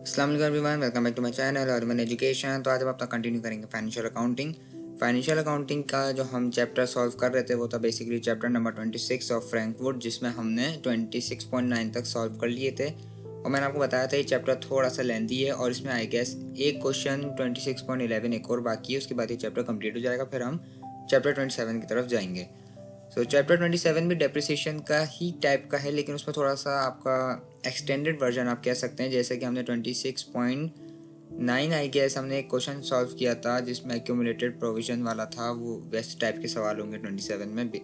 अस्सलाम वालेकुम everyone, welcome back to my channel और मैन एजुकेशन। तो आज हम अपना कंटिन्यू करेंगे फाइनेंशियल अकाउंटिंग। फाइनेंशियल अकाउंटिंग का जो हम चैप्टर सॉल्व कर रहे थे वो था basically chapter number 26 of Frankfurt, जिसमें हमने 26.9 तक सॉल्व कर लिए थे। और मैंने आपको बताया था ये चैप्टर थोड़ा सा लेंथी है और इसमें आई गेस एक क्वेश्चन 26.11 एक और बाकी है, उसके बाद ये चैप्टर कंप्लीट हो जाएगा, फिर हम चैप्टर 27 की तरफ जाएंगे। चैप्टर 27 भी डेप्रिसिएशन का ही टाइप का है, लेकिन उसमें थोड़ा सा आपका एक्सटेंडेड वर्जन आप कह सकते हैं। जैसे कि हमने 26.9 आई गेस हमने एक क्वेश्चन सॉल्व किया था जिसमें एक्यूमुलेटेड प्रोविजन वाला था, वो वैसे टाइप के सवाल होंगे 27 में भी।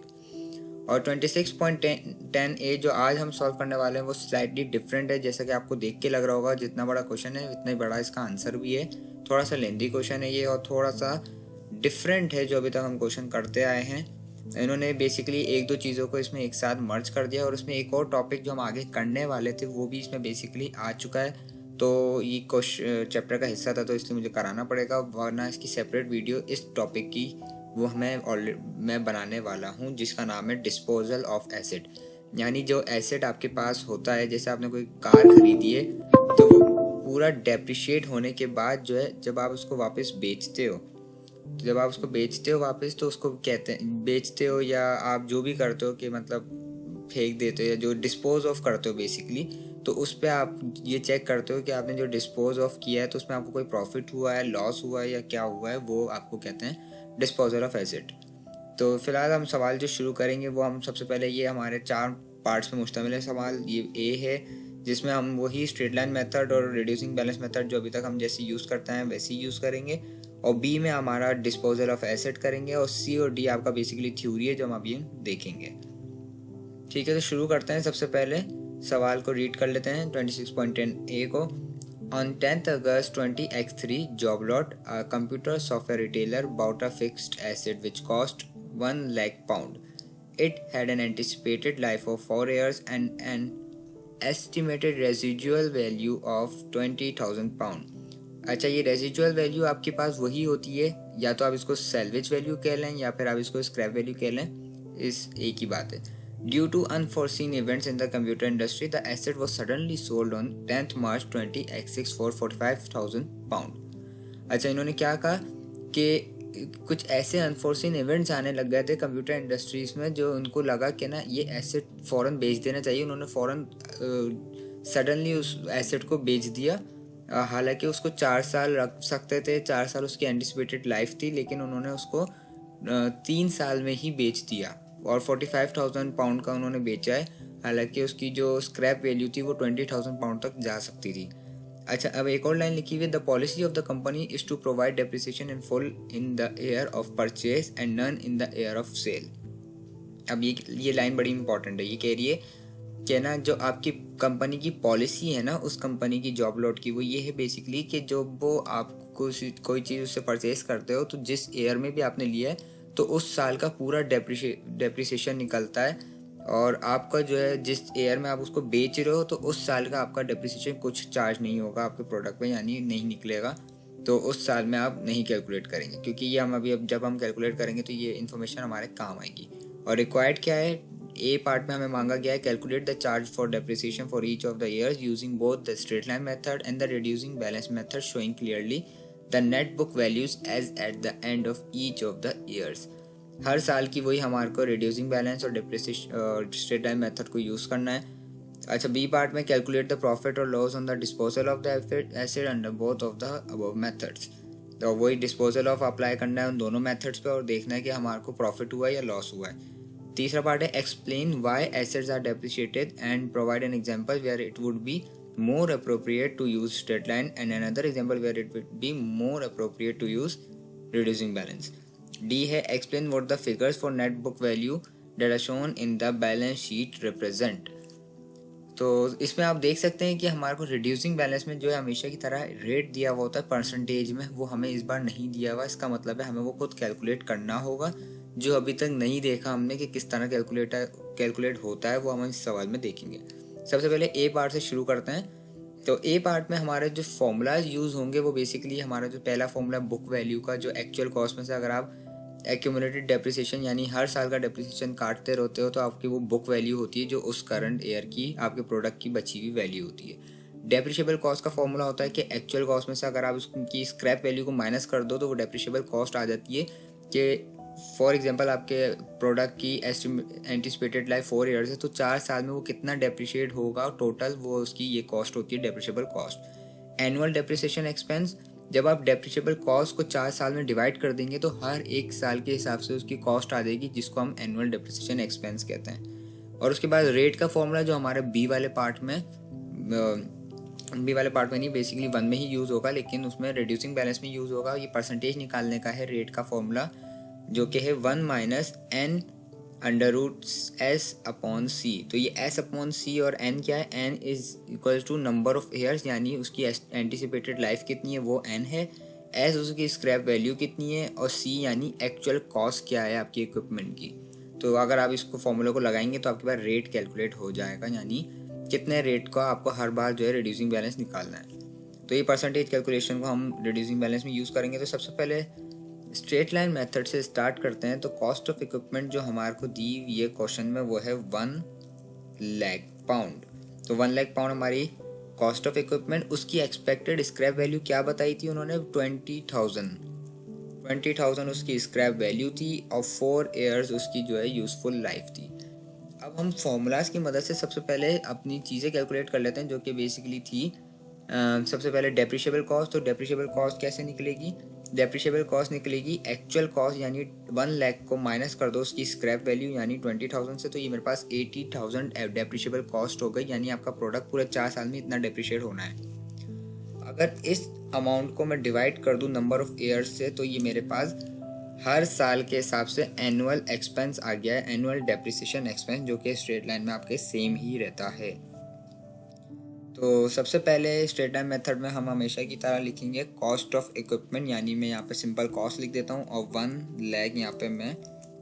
और 26.10 ए जो आज हम सॉल्व करने वाले हैं वो स्लाइटली डिफरेंट है। जैसा कि आपको देख के लग रहा होगा, जितना बड़ा क्वेश्चन है उतना ही बड़ा इसका आंसर भी है। थोड़ा सा लेंथी क्वेश्चन है ये और थोड़ा सा डिफरेंट है जो अभी तक हम क्वेश्चन करते आए हैं। इन्होंने बेसिकली एक दो चीज़ों को इसमें एक साथ मर्ज कर दिया और उसमें एक और टॉपिक जो हम आगे करने वाले थे वो भी इसमें बेसिकली आ चुका है। तो ये क्वेश्चन चैप्टर का हिस्सा था, तो इसलिए मुझे कराना पड़ेगा, वरना इसकी सेपरेट वीडियो इस टॉपिक की वो मैं बनाने वाला हूँ, जिसका नाम है डिस्पोजल ऑफ एसेट। यानी जो एसेट आपके पास होता है, जैसे आपने कोई कार खरीदी है तो वो पूरा डेप्रिशिएट होने के बाद जो है, जब आप उसको वापस बेचते हो, तो जब आप उसको बेचते हो वापस, तो उसको कहते हैं बेचते हो या आप जो भी करते हो कि मतलब फेंक देते हो या जो डिस्पोज ऑफ करते हो बेसिकली, तो उस पर आप ये चेक करते हो कि आपने जो डिस्पोज ऑफ किया है तो उसमें आपको कोई प्रॉफिट हुआ है, लॉस हुआ है या क्या हुआ है, वो आपको कहते हैं डिस्पोजल ऑफ एसेट। तो फिलहाल हम सवाल जो शुरू करेंगे वो हम सबसे पहले, ये हमारे 4 पार्ट्स में मुश्तमिल है सवाल। ये ए है जिसमें हम वही स्ट्रेट लाइन मेथड और रिड्यूसिंग बैलेंस मेथड जो अभी तक हम जैसे यूज़ करते हैं वैसे ही यूज़ करेंगे। और बी में हमारा डिस्पोजल ऑफ एसेट करेंगे। और सी और डी आपका बेसिकली थ्योरी है जो हम अभी देखेंगे। ठीक है, तो शुरू करते हैं। सबसे पहले सवाल को रीड कर लेते हैं 26.10 ए को। On 10th August 20X3, Joblot, a computer software retailer, bought a fixed asset which cost 1 lakh pound. It had an anticipated life of 4 years and an estimated residual value of 20,000 pound. अच्छा, ये residual value आपके पास वही होती है, या तो आप इसको सैल्वेज वैल्यू कह लें या फिर आप इसको स्क्रैप वैल्यू कह लें, इस एक ही बात है। Due to unforeseen events in the computer industry, the asset was suddenly sold on 10th March 20X6 for 45,000 pound. अच्छा, इन्होंने क्या कहा कि कुछ ऐसे अनफोर्सीन इवेंट्स आने लग गए थे कंप्यूटर इंडस्ट्रीज में, जो उनको लगा कि ना ये एसेट फ़ौरन बेच देना चाहिए। उन्होंने फ़ौरन सडनली उस एसेट को बेच दिया। हालांकि उसको 4 साल रख सकते थे, 4 साल उसकी एंटिसिपेटेड लाइफ थी, लेकिन उन्होंने उसको 3 साल में ही बेच दिया और 45,000 पाउंड का उन्होंने बेचा है। हालांकि उसकी जो स्क्रैप वैल्यू थी वो 20,000 पाउंड तक जा सकती थी। अच्छा, अब एक और लाइन लिखी हुई, the policy of the company is to provide depreciation in full in the year of purchase and none in the year of sale. अब ये लाइन बड़ी इंपॉर्टेंट है। ये कह रही है कि ना जो आपकी कंपनी की पॉलिसी है ना, उस कंपनी की जॉब लॉट की, वो ये है बेसिकली कि जो वो आप कोई चीज़ उससे परचेज करते हो तो जिस ईयर में भी आपने लिया है तो उस साल का पूरा डेप्रिसिएशन निकलता है। और आपका जो है जिस ईयर में आप उसको बेच रहे हो तो उस साल का आपका डेप्रिसिएशन कुछ चार्ज नहीं होगा आपके प्रोडक्ट पे, यानी नहीं निकलेगा। तो उस साल में आप नहीं कैलकुलेट करेंगे, क्योंकि ये हम अभी अब जब हम कैलकुलेट करेंगे तो ये इन्फॉर्मेशन हमारे काम आएगी। और रिक्वायर्ड क्या है, ए पार्ट में हमें मांगा गया है calculate the charge for depreciation for each of the years using both the straight line method and the reducing balance method, showing clearly the net book values as at the end of each of the years. हर साल की वही हमारे को reducing balance और depreciation straight line method को use करना है। अच्छा, बी पार्ट में कैलकुलेट द प्रॉफिट और loss on the disposal of the asset under both of the above methods. तो वही डिस्पोजल ऑफ अप्लाई करना है उन दोनों मेथड्स पे और देखना है कि हमारे को प्रॉफिट हुआ है या लॉस हुआ है। तीसरा पार्ट है explain why assets are depreciated and provide an example where it would be more appropriate to use straight line and another example where it would be more appropriate to use reducing balance. D है explain what the figures for net book value that are shown in the balance sheet represent. तो इसमें आप देख सकते हैं कि हमारे को रिड्यूसिंग बैलेंस में जो है हमेशा की तरह रेट दिया हुआ होता है परसेंटेज में, वो हमें इस बार नहीं दिया हुआ। इसका मतलब है हमें वो खुद कैलकुलेट करना होगा, जो अभी तक नहीं देखा हमने कि किस तरह कैलकुलेट होता है, वो हम इस सवाल में देखेंगे। सबसे पहले ए पार्ट से शुरू करते हैं। तो ए पार्ट में हमारे जो फॉर्मूलाज यूज़ होंगे वो बेसिकली हमारा जो पहला फॉर्मूला बुक वैल्यू का, जो एक्चुअल कॉस्ट में से अगर आप एक्यूमुलेटेड डेप्रिसिएशन यानी हर साल का डेप्रिसिएशन काटते रहते हो तो आपकी वो बुक वैल्यू होती है, जो उस करंट ईयर की आपके प्रोडक्ट की बची हुई वैल्यू होती है। डेप्रिशिएबल कॉस्ट का फॉर्मूला होता है कि एक्चुअल कॉस्ट में से अगर आप उसकी स्क्रैप वैल्यू को माइनस कर दो तो वो डेप्रिशिएबल कॉस्ट आ जाती है। कि फॉर एग्जांपल आपके प्रोडक्ट की एंटिसिपेटेड लाइफ 4 ईयर्स है, तो 4 साल में वो कितना डेप्रिशिएट होगा टोटल, वो उसकी ये कॉस्ट होती है depreciable cost. Annual depreciation expense, जब आप डेप्रिशिएबल कॉस्ट को 4 साल में डिवाइड कर देंगे तो हर एक साल के हिसाब से उसकी कॉस्ट आ जाएगी, जिसको हम एनुअल डेप्रिसिएशन एक्सपेंस कहते हैं। और उसके बाद रेट का फॉर्मूला जो हमारे बी वाले पार्ट में नहीं, बेसिकली 1 में ही यूज़ होगा, लेकिन उसमें रिड्यूसिंग बैलेंस में यूज़ होगा। ये परसेंटेज निकालने का है रेट का फॉर्मूला, जो कि है 1 minus n under root s upon C. तो ये s अपॉन सी और n क्या है, n is equal to number of years, यानी उसकी एंटिसिपेटेड लाइफ कितनी है वो n है, s उसकी स्क्रैप वैल्यू कितनी है, और c यानी एक्चुअल कॉस्ट क्या है आपकी इक्विपमेंट की। तो अगर आप इसको फॉर्मूला को लगाएंगे तो आपके पास रेट कैलकुलेट हो जाएगा, यानी कितने रेट का आपको हर बार जो है रिड्यूसिंग बैलेंस निकालना है। तो ये परसेंटेज कैलकुलेशन को हम रिड्यूसिंग बैलेंस में यूज़ करेंगे। तो सबसे पहले स्ट्रेट लाइन मेथड से स्टार्ट करते हैं। तो कॉस्ट ऑफ इक्विपमेंट जो हमारे को दी ये क्वेश्चन में वो है 1 लाख पाउंड। तो 1 लाख पाउंड हमारी कॉस्ट ऑफ इक्विपमेंट, उसकी एक्सपेक्टेड स्क्रैप वैल्यू क्या बताई थी उन्होंने, 20,000 उसकी स्क्रैप वैल्यू थी, और 4 ईयर्स उसकी जो है यूजफुल लाइफ थी। अब हम फॉर्मूलाज की मदद से सबसे पहले अपनी चीज़ें कैलकुलेट कर लेते हैं, जो कि बेसिकली थी सबसे पहले डेप्रिशिएबल कॉस्ट। तो डेप्रिशिएबल कॉस्ट कैसे निकलेगी, डेप्रिशिएबल कॉस्ट निकलेगी एक्चुअल कॉस्ट, यानी 1 लाख को माइनस कर दो उसकी स्क्रैप वैल्यू यानी 20,000 से, तो ये मेरे पास 80,000 डेप्रिशिएबल कॉस्ट हो गई, यानी आपका प्रोडक्ट पूरे 4 साल में इतना डेप्रिशिएट होना है। अगर इस अमाउंट को मैं डिवाइड कर दूं नंबर ऑफ ईयर्स से, तो ये मेरे पास हर साल के हिसाब से एनुअल एक्सपेंस आ गया है, एनुअल डेप्रिसिएशन एक्सपेंस, जो कि स्ट्रेट लाइन में आपके सेम ही रहता है। तो सबसे पहले स्ट्रेट लाइन मेथड में हम हमेशा की तरह लिखेंगे कॉस्ट ऑफ इक्विपमेंट, यानी मैं यहाँ पे सिंपल कॉस्ट लिख देता हूँ, और 1 लाख यहाँ पे मैं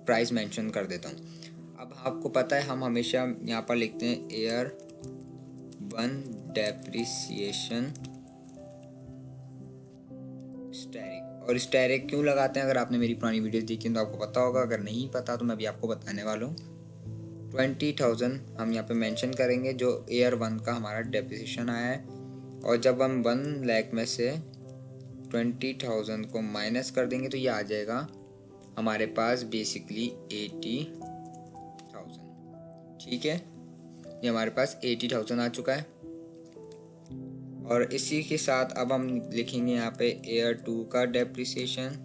प्राइस मेंशन कर देता हूँ। अब आपको पता है हम हमेशा यहाँ पर लिखते हैं ईयर 1 डेप्रिसिएशन स्टैरिक। और स्टैरिक क्यों लगाते हैं, अगर आपने मेरी पुरानी वीडियो देखी तो आपको पता होगा, अगर नहीं पता तो मैं भी आपको बताने वाला हूँ। 20,000 हम यहाँ पे मेंशन करेंगे जो ईयर 1 का हमारा डेप्रिसिएशन आया है, और जब हम 1 लाख में से 20,000 को माइनस कर देंगे तो ये आ जाएगा हमारे पास बेसिकली 80,000। ठीक है, ये हमारे पास 80,000 आ चुका है। और इसी के साथ अब हम लिखेंगे यहाँ पे ईयर 2 का डेप्रिसिएशन।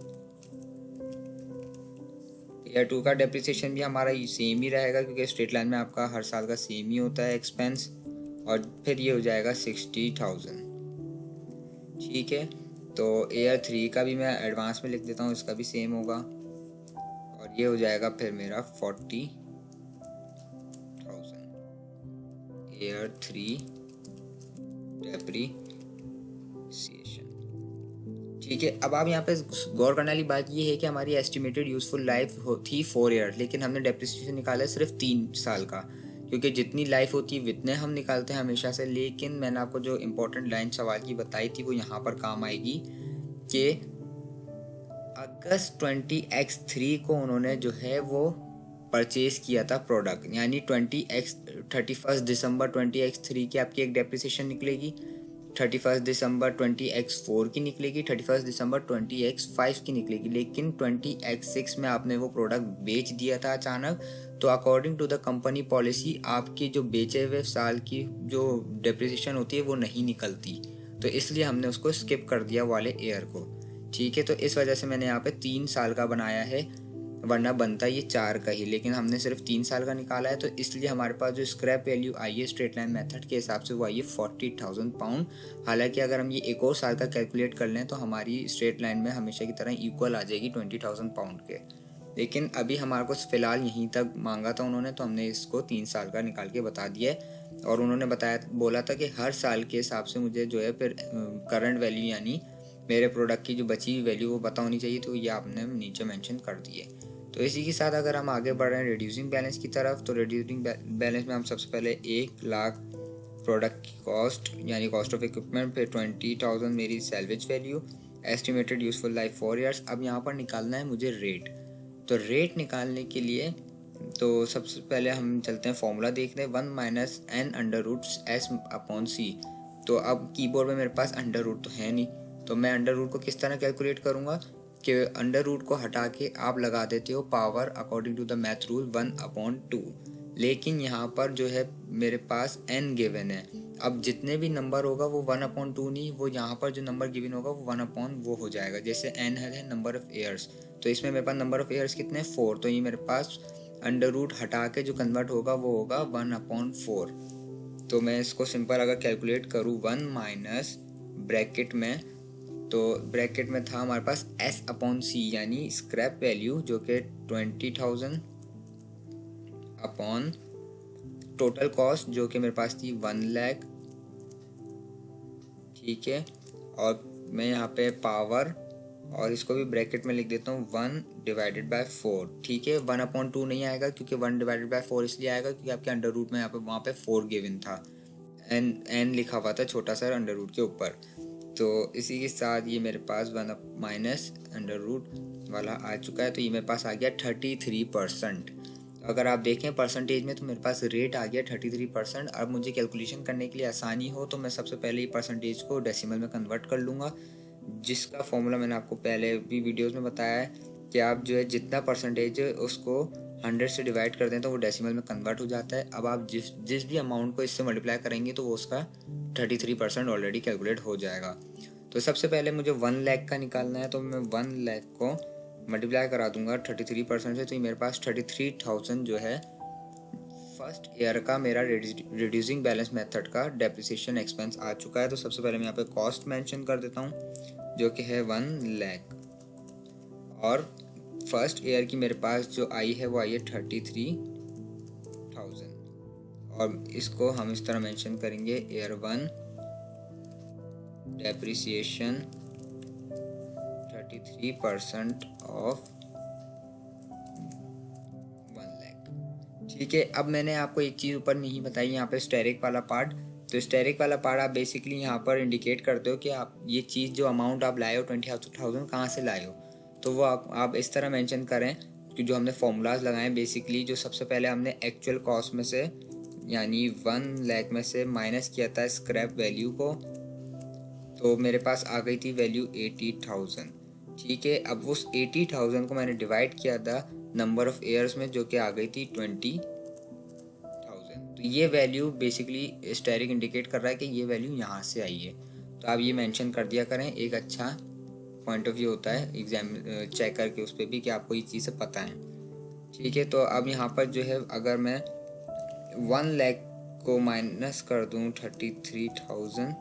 ईयर 2 का डेप्रिसिएशन भी हमारा सेम ही रहेगा, क्योंकि स्ट्रेट लाइन में आपका हर साल का सेम ही होता है एक्सपेंस, और फिर ये हो जाएगा 60,000। ठीक है, तो ईयर 3 का भी मैं एडवांस में लिख देता हूँ, इसका भी सेम होगा, और ये हो जाएगा फिर मेरा 40,000 ईयर 3 डेप्रिसिएशन। ठीक है, अब आप यहाँ पे गौर करने वाली बात ये है कि हमारी एस्टिमेटेड यूजफुल लाइफ थी 4 ईयर, लेकिन हमने डेप्रिसिएशन निकाला है सिर्फ 3 साल का, क्योंकि जितनी लाइफ होती है उतने हम निकालते हैं हमेशा से। लेकिन मैंने आपको जो इम्पोर्टेंट लाइन सवाल की बताई थी वो यहाँ पर काम आएगी कि अगस्त 20X3 को उन्होंने जो है वो परचेज किया था प्रोडक्ट, यानी 31 दिसंबर 20X3 की आपकी एक डेप्रिसिएशन निकलेगी, 31 दिसंबर 20X4 की निकलेगी, 31 दिसंबर 20X5 की निकलेगी। लेकिन 20X6 में आपने वो प्रोडक्ट बेच दिया था अचानक, तो according to the company policy आपकी जो बेचे हुए साल की जो डेप्रिसिएशन होती है वो नहीं निकलती, तो इसलिए हमने उसको स्किप कर दिया वाले ईयर को। ठीक है, तो इस वजह से मैंने यहाँ पे 3 साल का बनाया है, वरना बनता ये 4 का ही, लेकिन हमने सिर्फ 3 साल का निकाला है, तो इसलिए हमारे पास जो स्क्रैप वैल्यू आई है स्ट्रेट लाइन मेथड के हिसाब से वो आई है 40,000 पाउंड। हालांकि अगर हम ये एक और साल का कैलकुलेट कर लें तो हमारी स्ट्रेट लाइन में हमेशा की तरह इक्वल आ जाएगी 20,000 पाउंड के, लेकिन अभी हमारे को फ़िलहाल यहीं तक मांगा था उन्होंने, तो हमने इसको 3 साल का निकाल के बता दिया है। और उन्होंने बोला था कि हर साल के हिसाब से मुझे जो है फिर करंट वैल्यू यानी मेरे प्रोडक्ट की जो बची हुई वैल्यू वो पता होनी चाहिए, तो ये आपने नीचे मेंशन कर दी है। तो इसी के साथ अगर हम आगे बढ़ रहे हैं रिड्यूसिंग बैलेंस की तरफ, तो रिड्यूसिंग बैलेंस में हम सबसे पहले 1 लाख प्रोडक्ट की कॉस्ट यानी कॉस्ट ऑफ इक्विपमेंट, फिर 20,000 मेरी salvage value, estimated useful life 4 years. अब यहाँ पर निकालना है मुझे रेट। तो रेट निकालने के लिए तो सबसे पहले हम चलते हैं फॉर्मूला देखते हैं, 1 minus n under root s upon C. तो अब कीबोर्ड में मेरे पास अंडर रूट तो है नहीं, तो मैं अंडर रूट को किस तरह कैलकुलेट करूँगा कि अंडर रूट को हटा के आप लगा देते हो power according to the math rule 1/2। लेकिन यहाँ पर जो है मेरे पास n गिवन है। अब जितने भी नंबर होगा वो 1/2 नहीं, वो यहाँ पर जो नंबर गिवन होगा वो 1 वो हो जाएगा। जैसे n है नंबर ऑफ एयर्स, तो इसमें मेरे पास नंबर ऑफ एयर्स कितने 4, तो ये मेरे पास अंडर रूट हटा के जो कन्वर्ट होगा वो होगा 1/4। तो मैं इसको सिंपल अगर कैलकुलेट करूँ 1 माइनस ब्रैकेट में, तो ब्रैकेट में था हमारे पास S/C यानी स्क्रैप वैल्यू जो कि 20,000 अपॉन टोटल कॉस्ट जो कि मेरे पास थी 1 लाख। ठीक है, और मैं यहाँ पे पावर और इसको भी ब्रैकेट में लिख देता हूँ 1/4। ठीक है, 1/2 नहीं आएगा क्योंकि 1/4 इसलिए आएगा क्योंकि आपके अंडर रूट में यहाँ पे वहाँ पे 4 गिवन था, n लिखा हुआ था छोटा सा अंडर रूट के ऊपर। तो इसी के साथ ये मेरे पास 1 माइनस अंडर रूट वाला आ चुका है, तो ये मेरे पास आ गया 33%। अगर आप देखें परसेंटेज में तो मेरे पास रेट आ गया 33%। अब मुझे कैलकुलेशन करने के लिए आसानी हो तो मैं सबसे पहले ये परसेंटेज को डेसिमल में कन्वर्ट कर लूँगा, जिसका फॉर्मूला मैंने आपको पहले भी वीडियोस में बताया है कि आप जो है जितना परसेंटेज है उसको 100 से डिवाइड कर दें तो वो डेसिमल में कन्वर्ट हो जाता है। अब आप जिस भी अमाउंट को इससे मल्टीप्लाई करेंगे तो वो उसका 33% ऑलरेडी कैलकुलेट हो जाएगा। तो सबसे पहले मुझे 1 लाख का निकालना है, तो मैं 1 लाख को मल्टीप्लाई करा दूंगा 33% से, तो ये मेरे पास 33,000 जो है फर्स्ट ईयर का मेरा रिड्यूसिंग बैलेंस मेथड का डेप्रिसिएशन एक्सपेंस आ चुका है। तो सबसे पहले मैं यहाँ पे कॉस्ट मेंशन कर देता हूँ जो कि है 1 लाख, और फर्स्ट ईयर की मेरे पास जो आई है वो आई है 33,000, और इसको हम इस तरह मेंशन करेंगे ईयर 1 डेप्रिसिएशन 33% ऑफ 1 लाख। ठीक है, अब मैंने आपको एक चीज़ ऊपर नहीं बताई यहाँ पे स्टेरिक वाला पार्ट। तो स्टेरिक वाला पार्ट आप बेसिकली यहाँ पर इंडिकेट करते हो कि आप ये चीज़ जो अमाउंट आप लाए हो 20,000 कहाँ से लाए हो। तो वो आप इस तरह मेंशन करें कि जो हमने फॉर्मूलाज लगाए बेसिकली, जो सबसे पहले हमने एक्चुअल कॉस्ट में से यानी 1 लाख में से माइनस किया था स्क्रैप वैल्यू को, तो मेरे पास आ गई थी वैल्यू 80,000। ठीक है, अब उस 80,000 को मैंने डिवाइड किया था नंबर ऑफ ईयर्स में जो कि आ गई थी 20,000। तो ये वैल्यू बेसिकली स्टेरिक इंडिकेट कर रहा है कि ये वैल्यू यहाँ से आई है। तो आप ये मेंशन कर दिया करें, एक अच्छा पॉइंट ऑफ व्यू होता है एग्जाम चेक करके उस पर भी कि आपको ये चीज़ें पता है। ठीक है, तो अब यहाँ पर जो है अगर मैं 1 लाख को माइनस कर दूँ 33,000,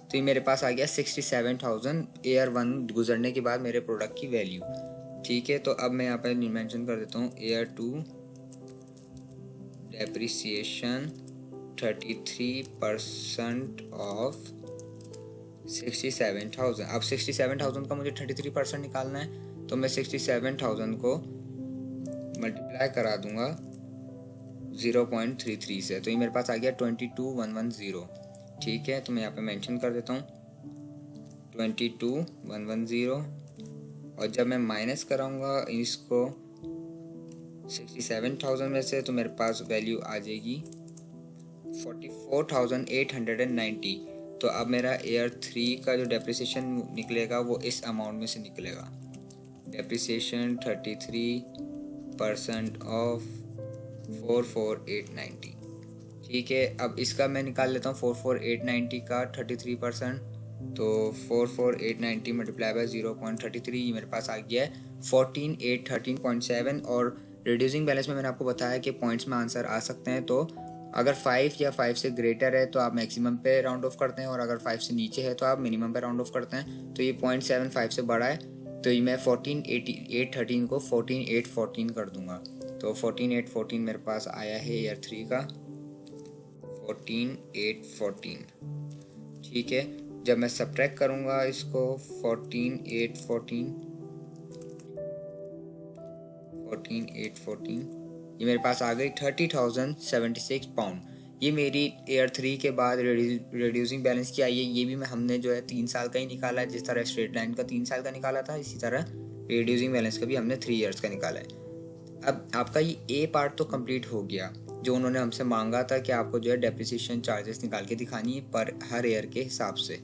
तो ये मेरे पास आ गया 67,000 ईयर 1 गुजरने के बाद मेरे प्रोडक्ट की वैल्यू। ठीक है, तो अब मैं यहाँ पर मेंशन कर देता हूँ ईयर 2 डेप्रिसिएशन 33% ऑफ 67,000। अब 67,000 का मुझे 33% निकालना है, तो मैं 67,000 को मल्टीप्लाई करा दूंगा 0.33 से, तो ये मेरे पास आ गया 22,110। ठीक है, तो मैं यहाँ पे मेंशन कर देता हूँ 22,110, और जब मैं माइनस कराऊंगा इसको 67,000 में से, तो मेरे पास वैल्यू आ जाएगी 44,890। तो अब मेरा ईयर 3 का जो डेप्रिसिएशन निकलेगा वो इस अमाउंट में से निकलेगा, डेप्रिसिएशन 33% ऑफ 44,890। ठीक है, अब इसका मैं निकाल लेता हूँ 44,890 का 33%, तो 44,890 मल्टीप्लाई बाय 0.33 मेरे पास आ गया है 14,813.7। और रिड्यूसिंग बैलेंस में मैंने आपको बताया कि पॉइंट्स में आंसर आ सकते हैं, तो अगर 5 या 5 से ग्रेटर है तो आप मैक्सिमम पे राउंड ऑफ करते हैं, और अगर 5 से नीचे है तो आप मिनिमम पे राउंड ऑफ करते हैं। तो ये 0.75 से बड़ा है, तो ये मैं 14,813 को 14,814 कर दूंगा। तो 14,814 मेरे पास आया है ईयर 3 का 14,814। ठीक है, जब मैं सब्ट्रैक्ट करूंगा इसको 14,814 ये मेरे पास आ गई 30,076 पाउंड। ये मेरी ईयर 3 के बाद रिड्यूसिंग बैलेंस की आई है। ये भी हमने जो है 3 साल का ही निकाला है, जिस तरह स्ट्रेट लाइन का 3 साल का निकाला था, इसी तरह रिड्यूसिंग बैलेंस का भी हमने 3 ईयर्स का निकाला है। अब आपका ये ए पार्ट तो कंप्लीट हो गया। जो उन्होंने हमसे मांगा था कि आपको जो है डेप्रिसिएशन चार्जेस निकाल के दिखानी है पर हर ईयर के हिसाब से।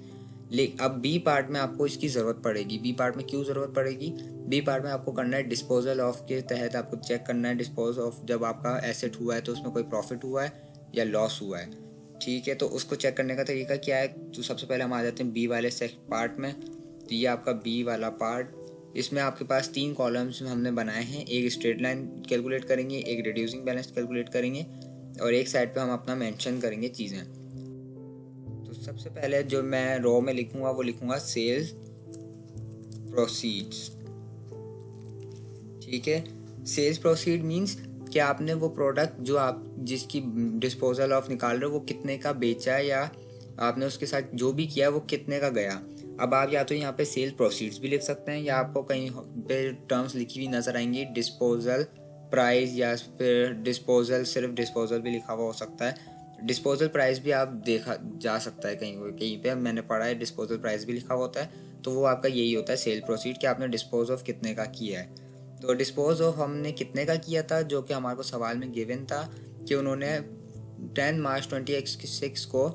लेकिन अब बी पार्ट में आपको इसकी ज़रूरत पड़ेगी। बी पार्ट में क्यों ज़रूरत पड़ेगी? बी पार्ट में आपको करना है डिस्पोजल ऑफ के तहत आपको चेक करना है डिस्पोज ऑफ, जब आपका एसेट हुआ है तो उसमें कोई प्रॉफिट हुआ है या लॉस हुआ है। ठीक है, तो उसको चेक करने का तरीका क्या है? तो सबसे पहले हम आ जाते हैं बी वाले पार्ट में। तो ये आपका बी वाला पार्ट, इसमें आपके पास 3 कॉलम्स हमने बनाए हैं। एक स्ट्रेट लाइन कैलकुलेट करेंगे, एक रिड्यूसिंग बैलेंस कैलकुलेट करेंगे और एक साइड पे हम अपना मेंशन करेंगे चीज़ें। तो सबसे पहले जो मैं रो में लिखूंगा वो लिखूंगा सेल्स प्रोसीड्स। ठीक है, सेल्स प्रोसीड मींस कि आपने वो प्रोडक्ट जो आप जिसकी डिस्पोजल ऑफ निकाल रहे हो वो कितने का बेचा है या आपने उसके साथ जो भी किया वो कितने का गया। अब आप या तो यहाँ पे सेल्स प्रोसीड्स भी लिख सकते हैं या आपको कहीं पे टर्म्स लिखी हुई नज़र आएंगी डिस्पोजल प्राइस या फिर डिस्पोजल, सिर्फ डिस्पोजल भी लिखा हुआ हो सकता है। डिस्पोजल प्राइस भी आप देखा जा सकता है कहीं कहीं पे, मैंने पढ़ा है डिस्पोजल प्राइस भी लिखा हुआ होता है। तो वो आपका यही होता है सेल प्रोसीड कि आपने डिस्पोज ऑफ कितने का किया है। तो डिस्पोज ऑफ हमने कितने का किया था, जो कि हमारे को सवाल में गिवन था कि उन्होंने 10 मार्च 2026 को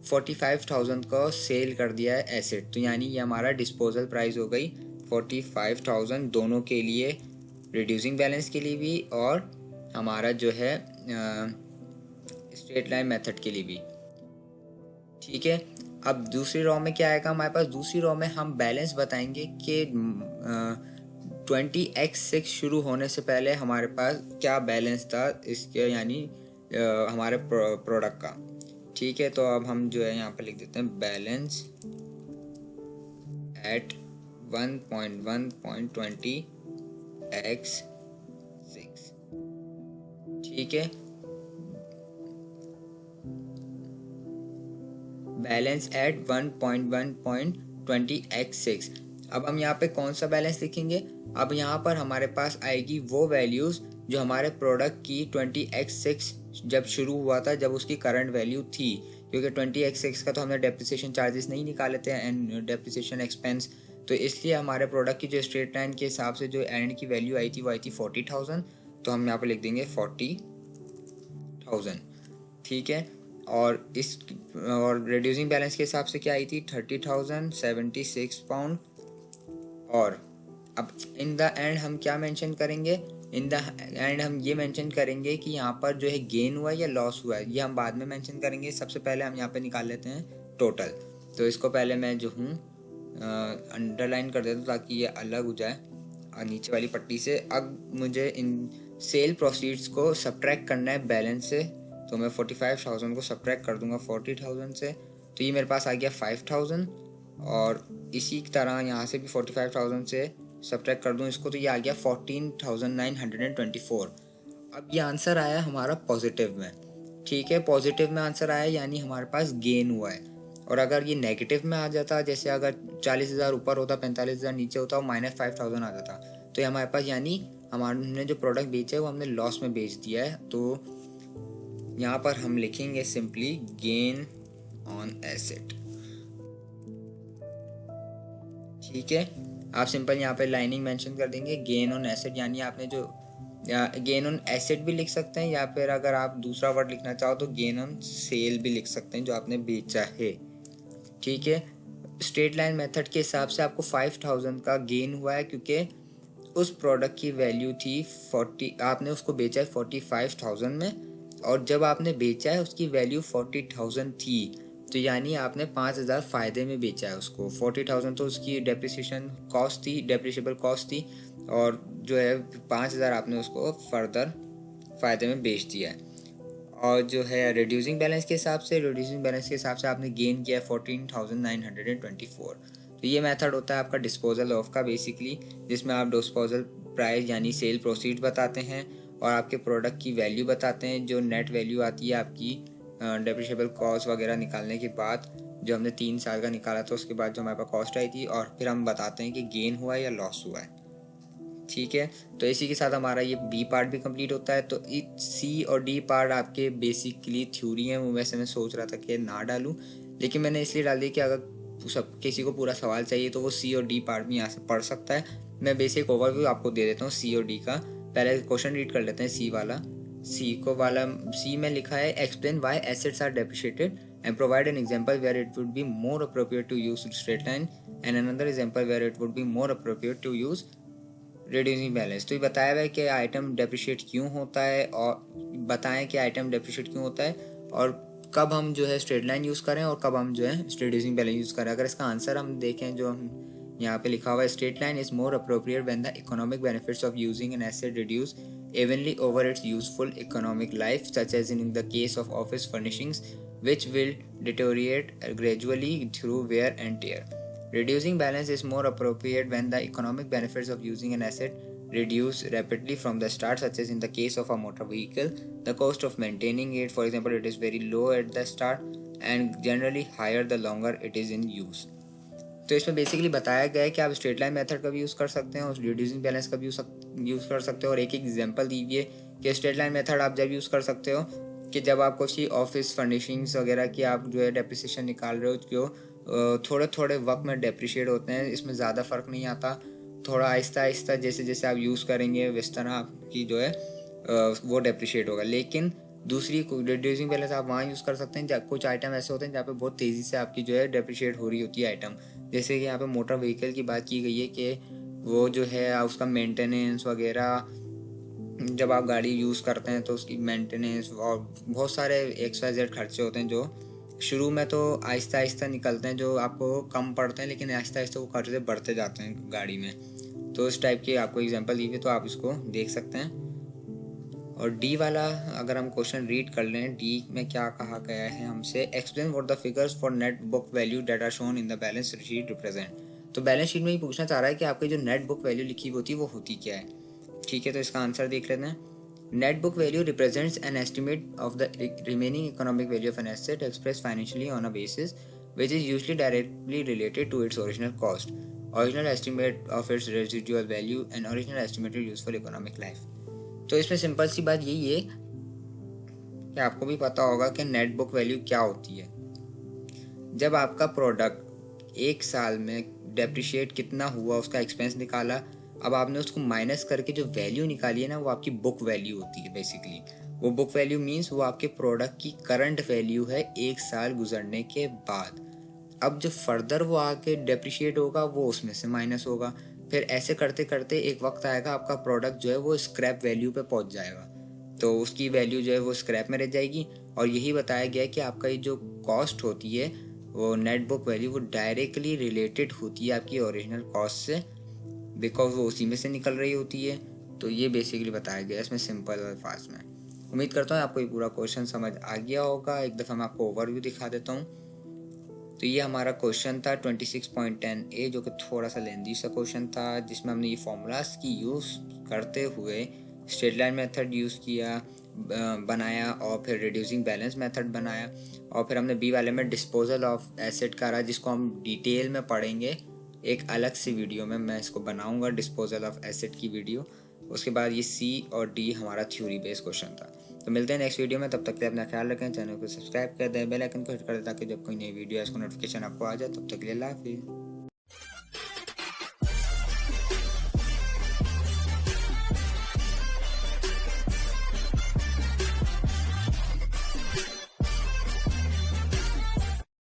45,000 को सेल कर दिया है एसेट। तो यानी ये हमारा डिस्पोजल प्राइस हो गई 45,000 दोनों के लिए, रिड्यूसिंग बैलेंस के लिए भी और हमारा जो है स्ट्रेट लाइन मेथड के लिए भी। ठीक है, अब दूसरी रॉ में क्या आएगा हमारे पास? दूसरी रॉ में हम बैलेंस बताएंगे कि 20x6 शुरू होने से पहले हमारे पास क्या बैलेंस था इसके, यानी हमारे प्रोडक्ट का। ठीक है, तो अब हम जो है यहाँ पे लिख देते हैं बैलेंस एट 1.1.20x6। ठीक है, बैलेंस एट 1.1.20x6। अब हम यहाँ पे कौन सा बैलेंस लिखेंगे? अब यहाँ पर हमारे पास आएगी वो वैल्यूज़ जो हमारे प्रोडक्ट की 20x6 जब शुरू हुआ था, जब उसकी करंट वैल्यू थी। क्योंकि 20x6 का तो हमने डेप्रिसिएशन चार्जेस नहीं निकाले थे एंड डेप्रिसिएशन एक्सपेंस, तो इसलिए हमारे प्रोडक्ट की जो स्ट्रेट लाइन के हिसाब से जो एंड की वैल्यू आई थी वो आई थी 40,000। तो हम यहाँ पे लिख देंगे 40,000। ठीक है, और रिड्यूसिंग बैलेंस के हिसाब से क्या आई थी 30,076 पाउंड। और अब इन द एंड हम क्या मेंशन करेंगे? इन द एंड हम ये मेंशन करेंगे कि यहाँ पर जो है गेन हुआ है या लॉस हुआ है, ये हम बाद में मेंशन करेंगे। सबसे पहले हम यहाँ पे निकाल लेते हैं टोटल। तो इसको पहले मैं जो हूँ अंडरलाइन कर देता हूँ ताकि ये अलग हो जाए और नीचे वाली पट्टी से। अब मुझे इन सेल प्रोसीड्स को सब्ट्रैक्ट करना है बैलेंस से, तो मैं 45,000 को सब्ट्रैक्ट कर दूंगा 40,000 से, तो ये मेरे पास आ गया 5,000। और इसी तरह यहाँ से भी 45,000 से सब्ट्रैक्ट कर दूँ इसको, तो ये आ गया 14,924। अब ये आंसर आया हमारा पॉजिटिव में। ठीक है, पॉजिटिव में आंसर आया यानी हमारे पास गेन हुआ है। और अगर ये नेगेटिव में आ जाता, जैसे अगर 40,000 ऊपर होता 45,000 नीचे होता और -5,000 आ जाता, तो ये हमारे पास यानी हमने जो प्रोडक्ट बेचा है वो हमने लॉस में बेच दिया है। तो यहाँ पर हम लिखेंगे सिंपली गेन ऑन एसेट। ठीक है, आप सिंपल यहाँ पे लाइनिंग मेंशन कर देंगे गेन ऑन एसेट, यानी आपने जो गेन ऑन एसेट भी लिख सकते हैं या फिर अगर आप दूसरा वर्ड लिखना चाहो तो गेन ऑन सेल भी लिख सकते हैं जो आपने बेचा है। ठीक है, स्ट्रेट लाइन मेथड के हिसाब से आपको 5,000 का गेन हुआ है क्योंकि उस प्रोडक्ट की वैल्यू थी 40, आपने उसको बेचा है 45,000 में, और जब आपने बेचा है उसकी वैल्यू 40,000 थी, तो यानी आपने 5,000 फ़ायदे में बेचा है उसको। 40,000 तो उसकी डेप्रिसिएशन कॉस्ट थी, डेप्रिशिएबल कॉस्ट थी, और जो है 5,000 आपने उसको फर्दर फ़ायदे में बेच दिया है। और जो है रिड्यूसिंग बैलेंस के हिसाब से, आपने गेन किया है 14,924। तो ये मेथड होता है आपका डिस्पोजल ऑफ का बेसिकली, जिसमें आप डिस्पोजल प्राइस यानी सेल प्रोसीड बताते हैं और आपके प्रोडक्ट की वैल्यू बताते हैं, जो नेट वैल्यू आती है आपकी डेप्रिशिएबल कॉस्ट वगैरह निकालने के बाद, जो हमने 3 साल का निकाला था उसके बाद जो हमारे पास कॉस्ट आई थी, और फिर हम बताते हैं कि गेन हुआ है या लॉस हुआ है। ठीक है, तो इसी के साथ हमारा ये बी पार्ट भी कंप्लीट होता है। तो सी और डी पार्ट आपके बेसिकली थ्योरी हैं, वो वैसे मैं सोच रहा था कि ना डालूं, लेकिन मैंने इसलिए डाल दी कि अगर सब किसी को पूरा सवाल चाहिए तो वो सी और डी पार्ट भी यहाँ से पढ़ सकता है। मैं बेसिक ओवरव्यू आपको दे देता हूँ सी और डी का। पहले क्वेश्चन रीड कर लेते हैं सी वाला। सी में लिखा है explain why assets are depreciated and provide an example where it would be more appropriate to use straight line and another example where it would be more appropriate to use reducing balance. तो ये बताया हुआ है कि item depreciate क्यों होता है और बताएं कि आइटम डेप्रिशिएट क्यों होता है और कब हम जो है स्ट्रेट लाइन यूज़ करें और कब हम जो है रिड्यूसिंग बैलेंस यूज़ करें। अगर इसका आंसर हम देखें जो हम यहाँ पे लिखा हुआ है, straight line is more appropriate when the economic benefits of using an asset reduce evenly over its useful economic life, such as in the case of office furnishings, which will deteriorate gradually through wear and tear. Reducing balance is more appropriate when the economic benefits of using an asset reduce rapidly from the start, such as in the case of a motor vehicle. The cost of maintaining it, for example, it is very low at the start and generally higher the longer it is in use. तो इसमें basically बताया गया है कि आप straight line method का भी use कर सकते हैं और रिड्यूसिंग बैलेंस का भी यूज़ कर सकते हो। और एक एग्जांपल दीजिए कि स्ट्रेट लाइन मेथड आप जब यूज़ कर सकते हो कि जब आपको किसी ऑफिस फर्निशिंग्स वगैरह की आप जो है डेप्रिसिएशन निकाल रहे हो जो थोड़े थोड़े वक्त में डेप्रिशिएट होते हैं, इसमें ज़्यादा फ़र्क नहीं आता, थोड़ा आहिस्ता आहिस्ता जैसे जैसे आप यूज़ करेंगे वैस तरह आपकी जो है वो डेप्रिशिएट होगा। लेकिन दूसरी रिड्यूसिंग बैलेंस आप वहाँ यूज़ कर सकते हैं जब कुछ आइटम ऐसे होते हैं जहाँ पे बहुत तेज़ी से आपकी जो है डेप्रिशिएट हो रही होती है आइटम। जैसे कि यहाँ पे मोटर व्हीकल की बात की गई है कि वो जो है उसका मेंटेनेंस वगैरह, जब आप गाड़ी यूज़ करते हैं तो उसकी मेंटेनेंस और बहुत सारे XYZ खर्चे होते हैं जो शुरू में तो आहिस्ता आहिस्ता निकलते हैं, जो आपको कम पड़ते हैं, लेकिन आहिस्ता आहिस्ता वो खर्चे बढ़ते जाते हैं गाड़ी में। तो इस टाइप की आपको एग्जांपल दी हुई तो आप इसको देख सकते हैं। और डी वाला अगर हम क्वेश्चन रीड कर लें, डी में क्या कहा गया है हमसे, explain what the figures for net book value that are shown in the balance sheet represent. तो बैलेंस शीट में ही पूछना चाह रहा है कि आपकी जो नेट बुक वैल्यू लिखी होती है वो होती क्या है। ठीक है, तो इसका आंसर देख लेते हैं। Net book value represents an estimate of the remaining economic value of an asset express financially on a basis which is usually directly related to its original cost, original estimate of its residual value and original estimated useful economic life। तो इसमें simple सी बात यही है कि आपको भी पता होगा कि नेट बुक वैल्यू क्या होती है। जब आपका प्रोडक्ट एक साल में डेप्रिशिएट कितना हुआ उसका एक्सपेंस निकाला, अब आपने उसको माइनस करके जो वैल्यू निकाली है ना वो आपकी बुक वैल्यू होती है। बेसिकली वो बुक वैल्यू मीन्स वो आपके प्रोडक्ट की करंट वैल्यू है एक साल गुजरने के बाद। अब जो फर्दर वो आके डेप्रिशिएट होगा वो उसमें से माइनस होगा, फिर ऐसे करते करते एक वक्त आएगा आपका प्रोडक्ट जो है वो स्क्रैप वैल्यू पे पहुंच जाएगा, तो उसकी वैल्यू जो है वो स्क्रैप में रह जाएगी। और यही बताया गया है कि आपका ये जो कॉस्ट होती है वो नेट बुक वैल्यू वो डायरेक्टली रिलेटेड होती है आपकी ओरिजिनल कॉस्ट से, बिकॉज वो उसी में से निकल रही होती है। तो ये बेसिकली बताया गया है इसमें सिंपल अल्फाज में। उम्मीद करता हूँ आपको ये पूरा क्वेश्चन समझ आ गया होगा। एक दफ़ा मैं आपको ओवरव्यू दिखा देता हूँ। तो ये हमारा क्वेश्चन था 26.10A, जो कि थोड़ा सा लेंदी सा क्वेश्चन था, जिसमें हमने ये फॉर्मूलाज की यूज़ करते हुए स्ट्रेट लाइन मेथड यूज़ किया बनाया और फिर रिड्यूसिंग बैलेंस मेथड बनाया। और फिर हमने बी वाले में डिस्पोजल ऑफ एसेट करा, जिसको हम डिटेल में पढ़ेंगे एक अलग सी वीडियो में। मैं इसको बनाऊंगा डिस्पोजल ऑफ एसेट की वीडियो। उसके बाद ये सी और डी हमारा थ्योरी बेस्ड क्वेश्चन था। तो मिलते हैं नेक्स्ट वीडियो में, तब तक के लिए अपना ख्याल रखें, चैनल को सब्सक्राइब कर दें, बेल आइकन को हिट कर दें ताकि जब कोई नई वीडियो है इसको नोटिफिकेशन आपको आ जाए। तब तक के लिए अल्लाह हाफिज़।